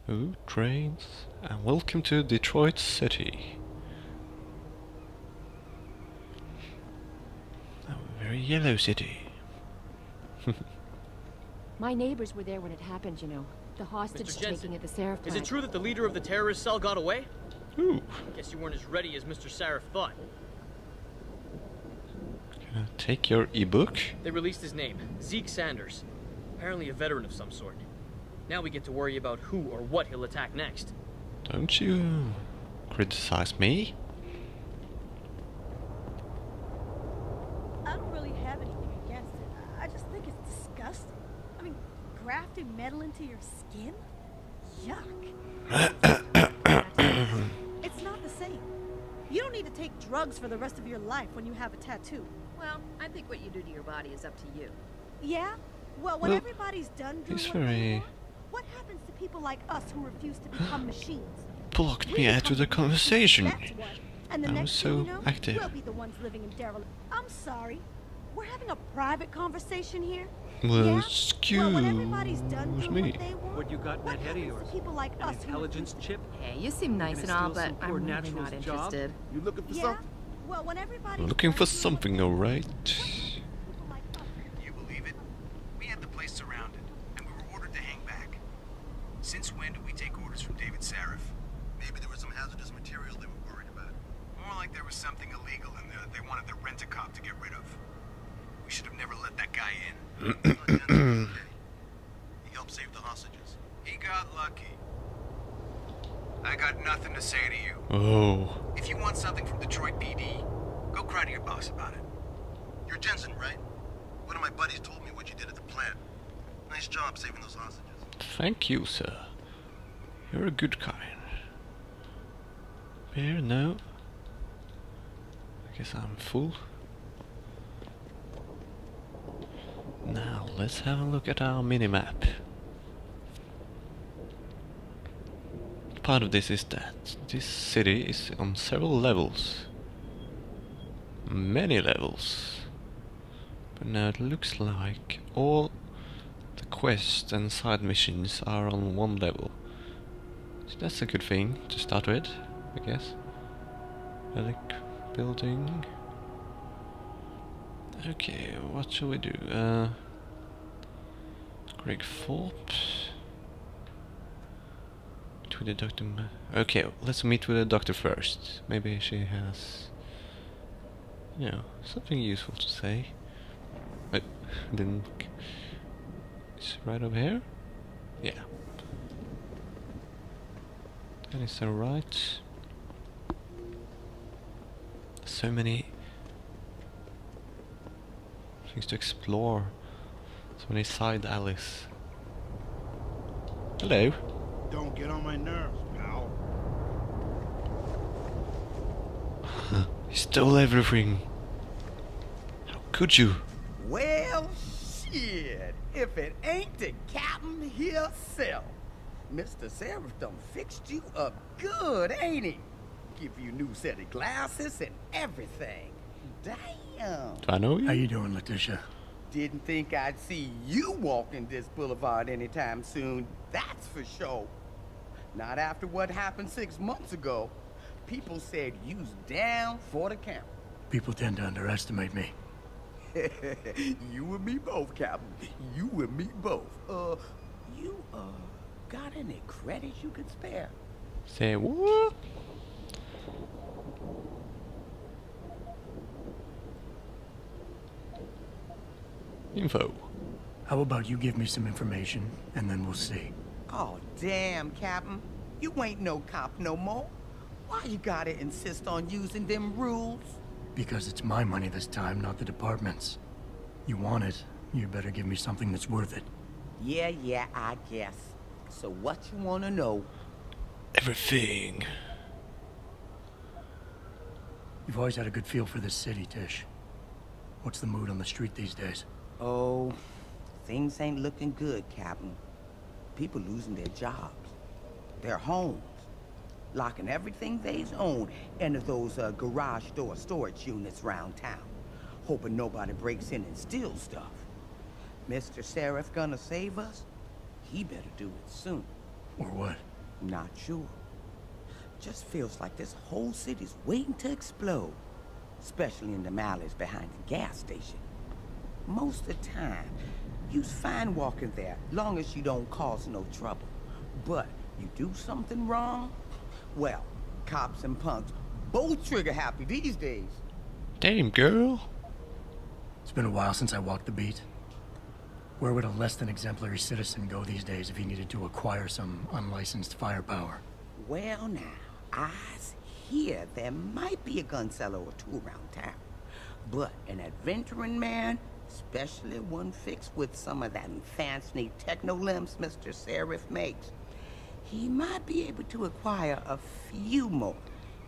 Ooh, trains. And welcome to Detroit City. A very yellow city. My neighbors were there when it happened, you know. The hostage taking at the Seraph plant. Is it true that the leader of the terrorist cell got away? Ooh. Guess you weren't as ready as Mr. Sarif thought. Can I take your ebook? They released his name, Zeke Sanders. Apparently a veteran of some sort. Now we get to worry about who or what he'll attack next. Don't you criticize me? I don't really have anything against it. I just think it's disgusting. I mean, grafting metal into your skin? Yuck. It's not the same. You don't need to take drugs for the rest of your life when you have a tattoo. Well, I think what you do to your body is up to you. Yeah? Well, when everybody's done doing he's what they very want, what happens to people like us who refuse to become machines? blocked me out of the conversation. That's what. And the I next was so thing you know, active. we'll be the ones living in derelict. I'm sorry. We're having a private conversation here. Well, Yeah? excuse Well, when everybody's done doing me. what they want, What you got in what that head of happens to yours? people like An us who intelligence chip? Hey, you seem nice and gonna all, steal but some poor I'm really natural's not job? interested. You looking for Yeah? something? Well, when everybody's Looking done for doing something, what they alright. want, people like us. You believe it? We had the place surrounded, and we were ordered to hang back. Since when do we take orders from David Sarif? Maybe there was some hazardous material they were worried about. More like there was something illegal in there that they wanted the rent-a-cop to get rid of. We should have never let that guy in. He helped save the hostages. He got lucky. I got nothing to say to you. Oh. If you want something from Detroit PD, go cry to your boss about it. You're Jensen, right? One of my buddies told me what you did at the plant. Nice job saving those hostages. Thank you, sir. You're a good kind. Beer? No. I guess I'm full. Now, let's have a look at our minimap. Part of this is that this city is on several levels. Many levels. But now it looks like all the quests and side missions are on one level. So that's a good thing to start with, I guess. Relic building. Okay, what shall we do? Greg Thorpe. Meet with the doctor. Okay, let's meet with the doctor first. Maybe she has, you know, something useful to say. I didn't. It's right over here? Yeah. That is alright. So many things to explore. So many side alleys. Hello. Don't get on my nerves, pal. He stole everything. How could you? Well, shit. If it ain't the captain himself. Mr. Sarif done fixed you up good, ain't he? Give you new set of glasses and everything. Damn. Do I know you? How you doing, Letitia? Didn't think I'd see you walking this boulevard anytime soon, that's for sure. Not after what happened 6 months ago. People said you's down for the count. People tend to underestimate me. You and me both, Captain. You and me both. You, got any credits you could spare? Say what? Info. How about you give me some information, and then we'll see. Oh, damn, Captain. You ain't no cop no more. Why you gotta insist on using them rules? Because it's my money this time, not the department's. You want it, you better give me something that's worth it. Yeah, I guess. So what you wanna know? Everything. You've always had a good feel for this city, Tish. What's the mood on the street these days? Oh, things ain't looking good, Captain. People losing their jobs, their homes, locking everything they's own into those garage door storage units round town, hoping nobody breaks in and steals stuff. Mr. Sarif gonna save us? He better do it soon. Or what? Not sure. Just feels like this whole city's waiting to explode. Especially in the alleys behind the gas station. Most of the time, you's fine walking there, long as you don't cause no trouble. But you do something wrong, well, cops and punks both trigger happy these days. Damn, girl. It's been a while since I walked the beat. Where would a less than exemplary citizen go these days if he needed to acquire some unlicensed firepower? Well now, I hear there might be a gun seller or two around town. But an adventuring man, especially one fixed with some of that fancy techno limbs Mr. Seraph makes, he might be able to acquire a few more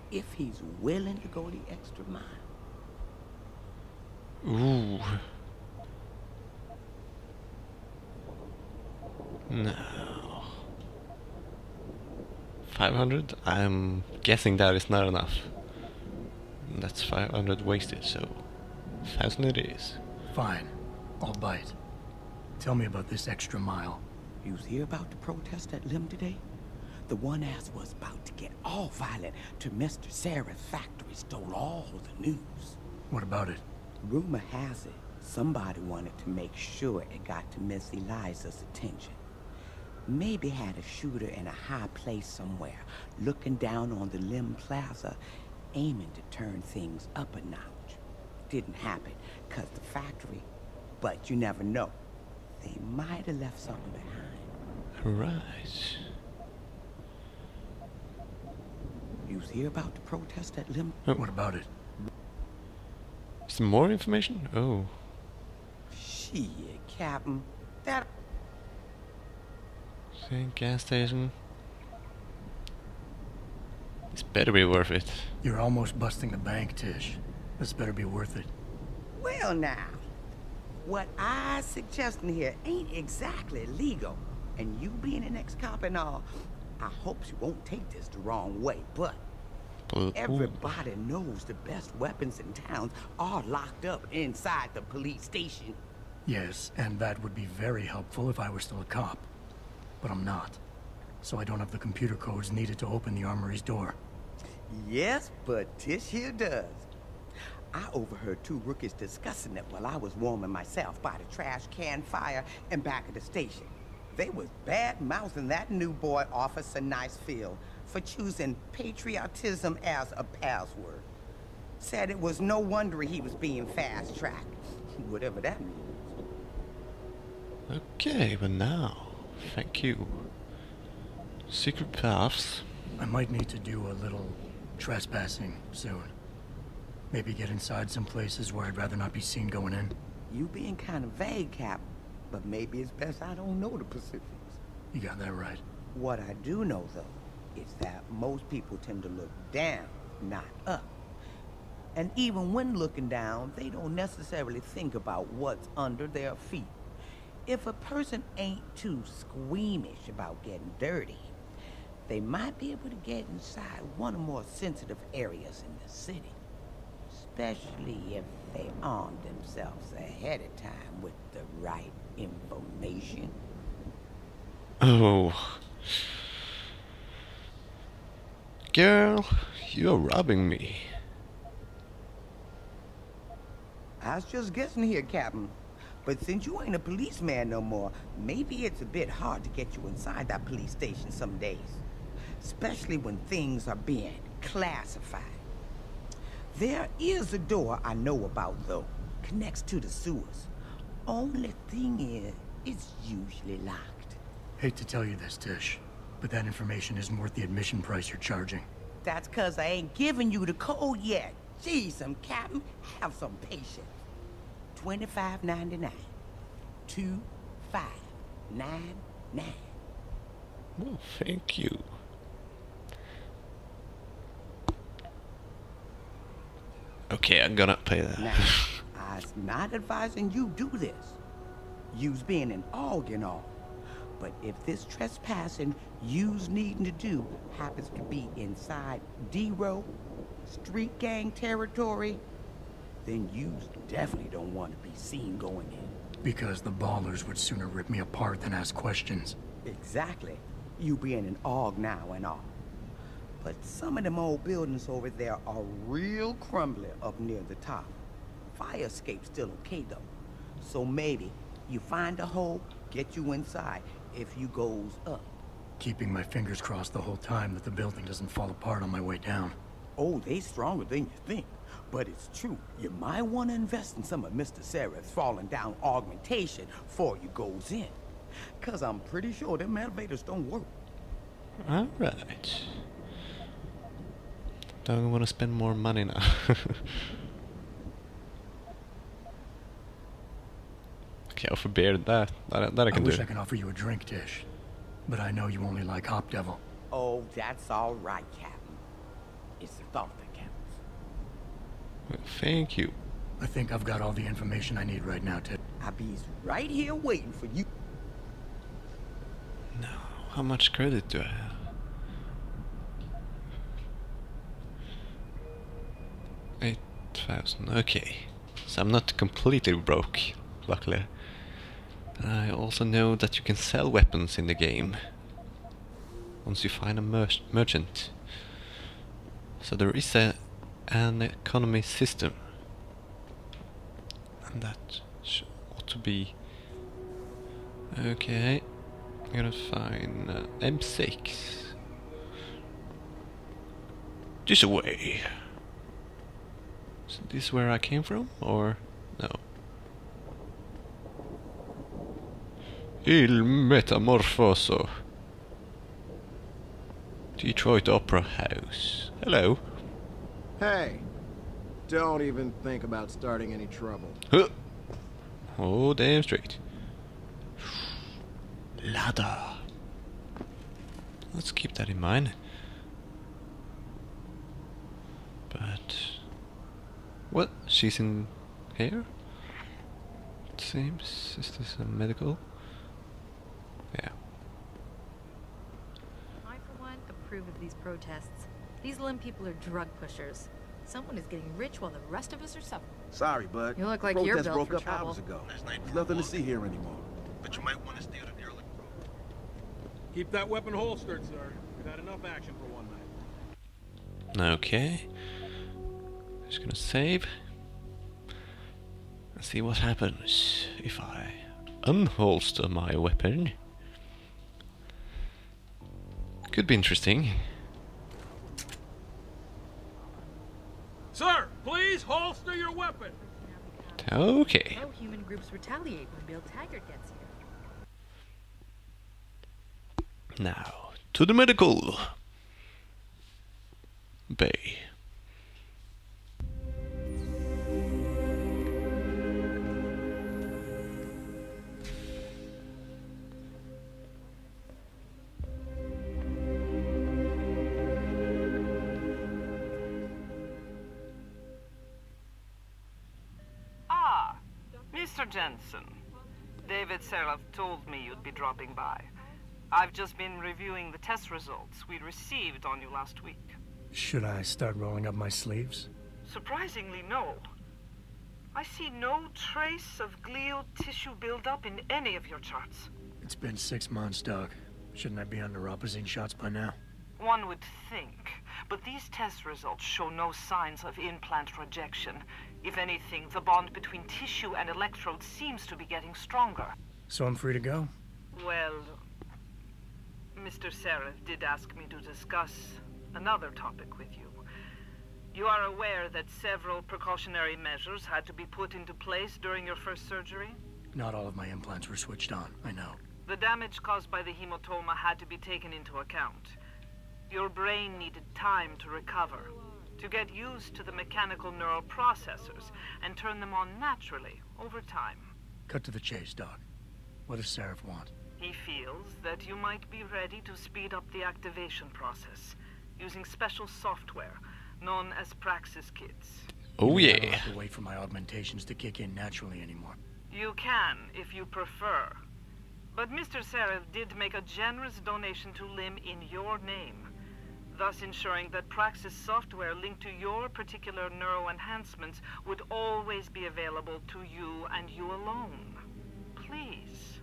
if he's willing to go the extra mile. Ooh. No. 500? I'm guessing that is not enough. That's 500 wasted, so 1,000 it is. Fine. I'll bite. Tell me about this extra mile. You hear about the protest at Lim today? The one ass was about to get all violent till Mr. Seraph's factory stole all the news. What about it? Rumor has it, somebody wanted to make sure it got to Miss Eliza's attention. Maybe had a shooter in a high place somewhere, looking down on the Lim Plaza, aiming to turn things up a notch. Didn't happen, 'cause the factory, but you never know. They might have left something behind. Right. You hear about the protest at Lim? What about it? Some more information? Oh. Shit, Captain. That... See, gas station. This better be worth it. You're almost busting the bank, Tish. This better be worth it. Well now, what I suggesting here ain't exactly legal. And you being an ex-cop and all, I hope you won't take this the wrong way, but everybody knows the best weapons in town are locked up inside the police station. Yes, and that would be very helpful if I were still a cop. But I'm not. So I don't have the computer codes needed to open the armory's door. Yes, but Tish here does. I overheard two rookies discussing it while I was warming myself by the trash can fire in back of the station. They was bad-mouthing that new boy, Officer Nicefield, for choosing patriotism as a password. Said it was no wonder he was being fast-tracked, whatever that means. Okay, but now, thank you. Secret paths. I might need to do a little trespassing soon. Maybe get inside some places where I'd rather not be seen going in. You being kind of vague, Cap, but maybe it's best I don't know the Pacifics. You got that right. What I do know, though, is that most people tend to look down, not up. And even when looking down, they don't necessarily think about what's under their feet. If a person ain't too squeamish about getting dirty, they might be able to get inside one of the more sensitive areas in the city. Especially if they arm themselves ahead of time with the right information. Oh. Girl, you're robbing me. I was just guessing here, Captain. But since you ain't a policeman no more, maybe it's a bit hard to get you inside that police station some days. Especially when things are being classified. There is a door I know about, though. Connects to the sewers. Only thing is, it's usually locked. Hate to tell you this, Tish, but that information isn't worth the admission price you're charging. That's 'cause I ain't giving you the code yet. Jeez, Captain, have some patience. $25.99. $25.99. Well, thank you. Okay, I'm gonna pay that. Now, I'm not advising you do this. You's being an AUG and all. But if this trespassing you's needing to do happens to be inside D-Row, street gang territory, then you definitely don't want to be seen going in. Because the ballers would sooner rip me apart than ask questions. Exactly. You being an AUG now and all. But some of them old buildings over there are real crumbly up near the top. Fire escape's still okay though. So maybe you find a hole, get you inside if you goes up. Keeping my fingers crossed the whole time that the building doesn't fall apart on my way down. Oh, they stronger than you think. But it's true. You might want to invest in some of Mr. Serif's falling down augmentation before you goes in. Cause I'm pretty sure them elevators don't work. Alright. Don't want to spend more money now. Okay, I'll forbid that. That I can do. I wish I could offer you a drink, Tish. But I know you only like Hop Devil. Oh, that's all right, Captain. It's the thought that counts. Well, thank you. I think I've got all the information I need right now, Tish. I'll be right here waiting for you. No, how much credit do I have? $8,000. Okay, so I'm not completely broke, luckily. I also know that you can sell weapons in the game once you find a merchant. So there is an economy system, and that ought to be okay. I'm gonna find M6. This way. So this is where I came from, or no? Il Metamorfoso. Detroit Opera House. Hello. Hey, don't even think about starting any trouble. Huh. Oh, damn straight. Ladder. Let's keep that in mind. But what? She's in here? It seems. Is this a medical? Yeah. I, for one, approve of these protests. These Lim people are drug pushers. Someone is getting rich while the rest of us are suffering. Sorry, bud. You look like Protest you're built broke for up trouble. hours ago. There's nothing to see here anymore. But you might want to steer the derelict road. Keep that weapon holstered, sir. We've had enough action for one night. Okay. Just gonna save. And see what happens if I unholster my weapon. Could be interesting. Sir, please holster your weapon. Okay. No human groups retaliate when Bill Taggart gets here. Now, to the medical bay. Mr. Jensen, David Seraph told me you'd be dropping by. I've just been reviewing the test results we received on you last week. Should I start rolling up my sleeves? Surprisingly, no. I see no trace of glial tissue buildup in any of your charts. It's been 6 months, Doug. Shouldn't I be under opposite shots by now? One would think, but these test results show no signs of implant rejection. If anything, the bond between tissue and electrodes seems to be getting stronger. So I'm free to go? Well, Mr. Seraph did ask me to discuss another topic with you. You are aware that several precautionary measures had to be put into place during your first surgery? Not all of my implants were switched on, I know. The damage caused by the hematoma had to be taken into account. Your brain needed time to recover, to get used to the mechanical neural processors and turn them on naturally over time. Cut to the chase, Doc. What does Seraph want? He feels that you might be ready to speed up the activation process using special software known as Praxis kits. Oh I don't yeah. have to wait for my augmentations to kick in naturally anymore. You can if you prefer. But Mr. Seraph did make a generous donation to Lim in your name, thus ensuring that Praxis software linked to your particular neuro enhancements would always be available to you and you alone. Please,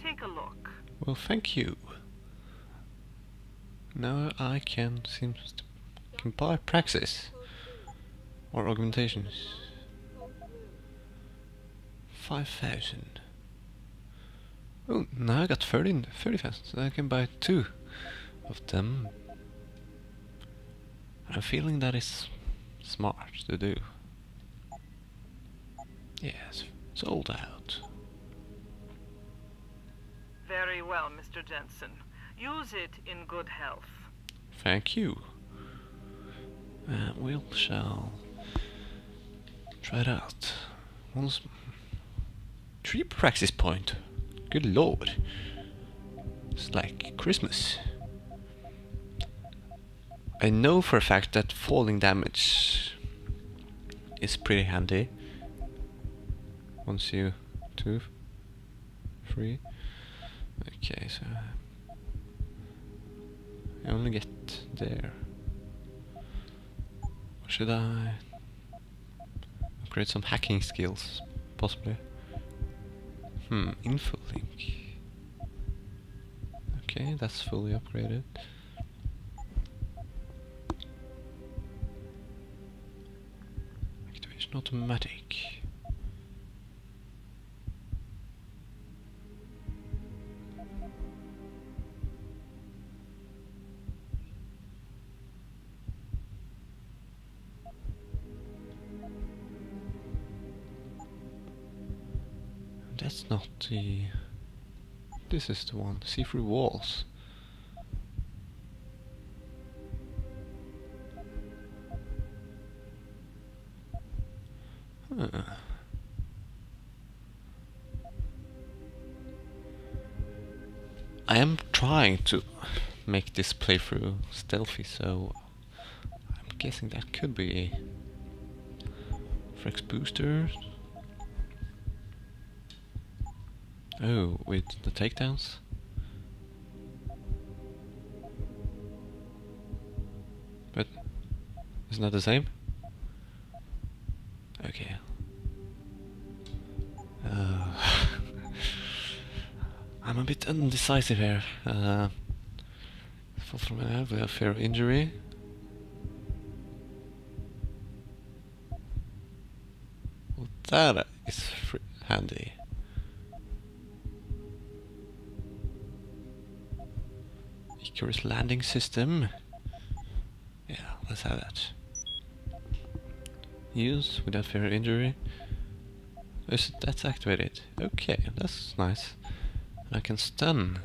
take a look. Well, thank you. No, I can buy praxis or augmentations. 5,000. Oh, now I got 30,000, so I can buy 2 of them. I'm feeling that is smart to do. Yes, sold out. Very well, Mr. Jensen. Use it in good health. Thank you. We shall try it out. 3 praxis point. Good lord. It's like Christmas. I know for a fact that falling damage is pretty handy. 1, 2, 3. Okay, so I only get there. Or should I upgrade some hacking skills? Possibly. Info link. Okay, that's fully upgraded. Activation automatic. That's not the... This is the one. See through walls. Huh. I am trying to make this playthrough stealthy, so I'm guessing that could be Frex boosters. Oh, with the takedowns? But isn't that the same? Okay. I'm a bit undecisive here. Fall from an we have fear of injury. Well, that is handy. Icarus landing system. Yeah, let's have that. Use without fear of injury. That's activated. Okay, that's nice. And I can stun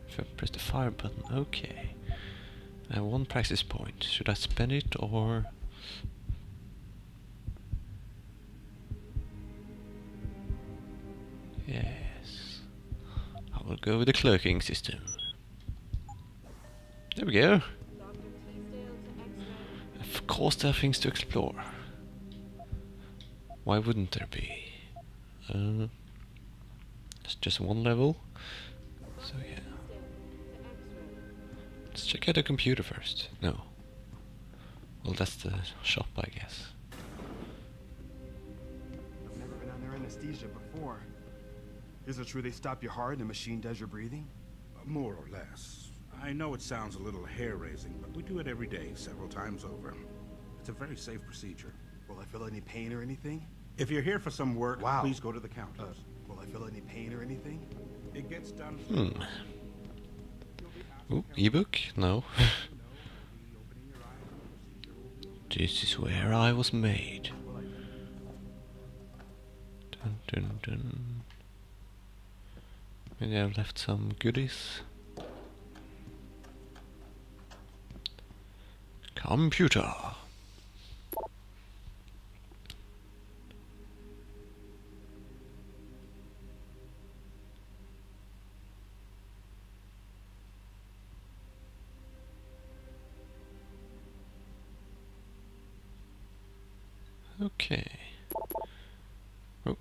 if I press the fire button. Okay. I have 1 praxis point. Should I spend it or... Yes. I will go with the cloaking system. There we go. Of course there are things to explore. Why wouldn't there be? It's just 1 level. So yeah. Let's check out the computer first. No. Well, that's the shop, I guess. I've never been under anesthesia before. Is it true they stop your heart and the machine does your breathing? More or less. I know it sounds a little hair-raising, but we do it every day, several times over. It's a very safe procedure. Will I feel any pain or anything? If you're here for some work, please go to the counters. Will I feel any pain or anything? It gets done. Ooh, ebook? No. This is where I was made. Dun dun dun. Maybe I've left some goodies. Computer. Okay. Oh.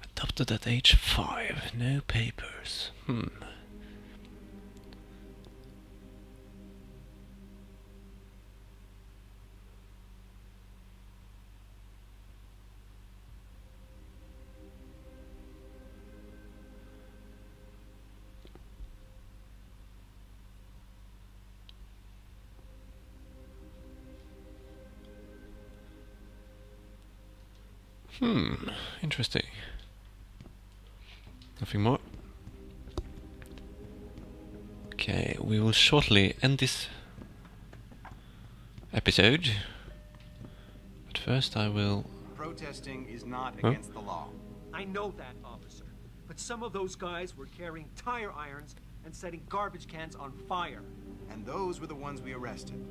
Adopted at age 5, no papers. Interesting. Nothing more. Okay, we will shortly end this episode. But first I will... Protesting is not against the law. I know that, officer. But some of those guys were carrying tire irons and setting garbage cans on fire. And those were the ones we arrested.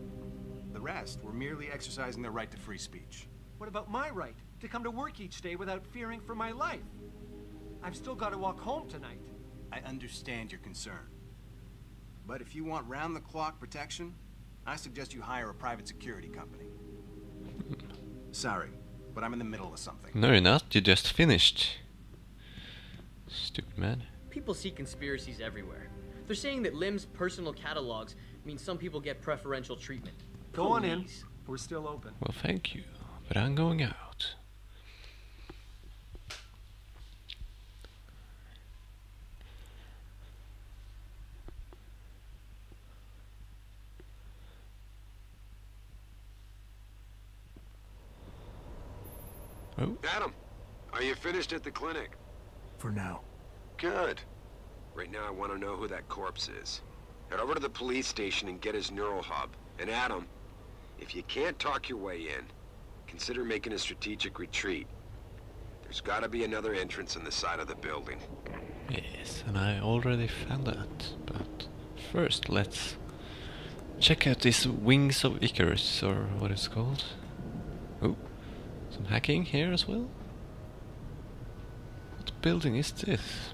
The rest were merely exercising their right to free speech. What about my right to come to work each day without fearing for my life? I've still got to walk home tonight. I understand your concern. But if you want round-the-clock protection, I suggest you hire a private security company. Sorry, but I'm in the middle of something. No, you're not. You just finished. Stupid man. People see conspiracies everywhere. They're saying that Lim's personal catalogs mean some people get preferential treatment. Go on in. We're still open. Well, thank you, but I'm going out. Oh. Adam, are you finished at the clinic? For now. Good. Right now I want to know who that corpse is. Head over to the police station and get his neural hub. And Adam, if you can't talk your way in, consider making a strategic retreat. There's gotta be another entrance on the side of the building. Yes, and I already found that. But first let's check out these Wings of Icarus, or what it's called. Oh. Some hacking here as well? What building is this?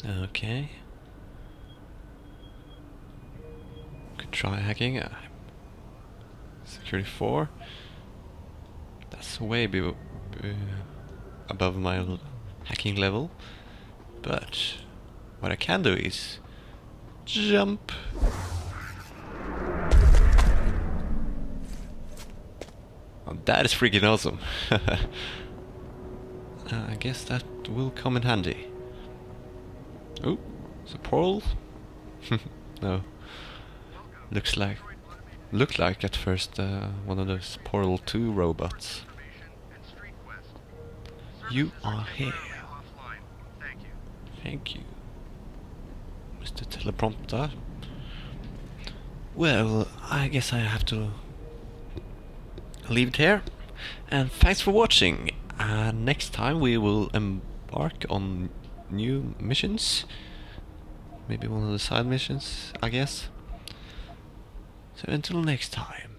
Okay. Could try hacking. Security 4. That's way above my hacking level. But what I can do is jump. Oh, that is freaking awesome. I guess that will come in handy. Oh, it's a portal? No. Looked like at first one of those Portal 2 robots. You are here. Thank you, Mr. Teleprompter. Well, I guess I have to leave it here, and thanks for watching. Next time we will embark on new missions, maybe one of the side missions, I guess. So until next time.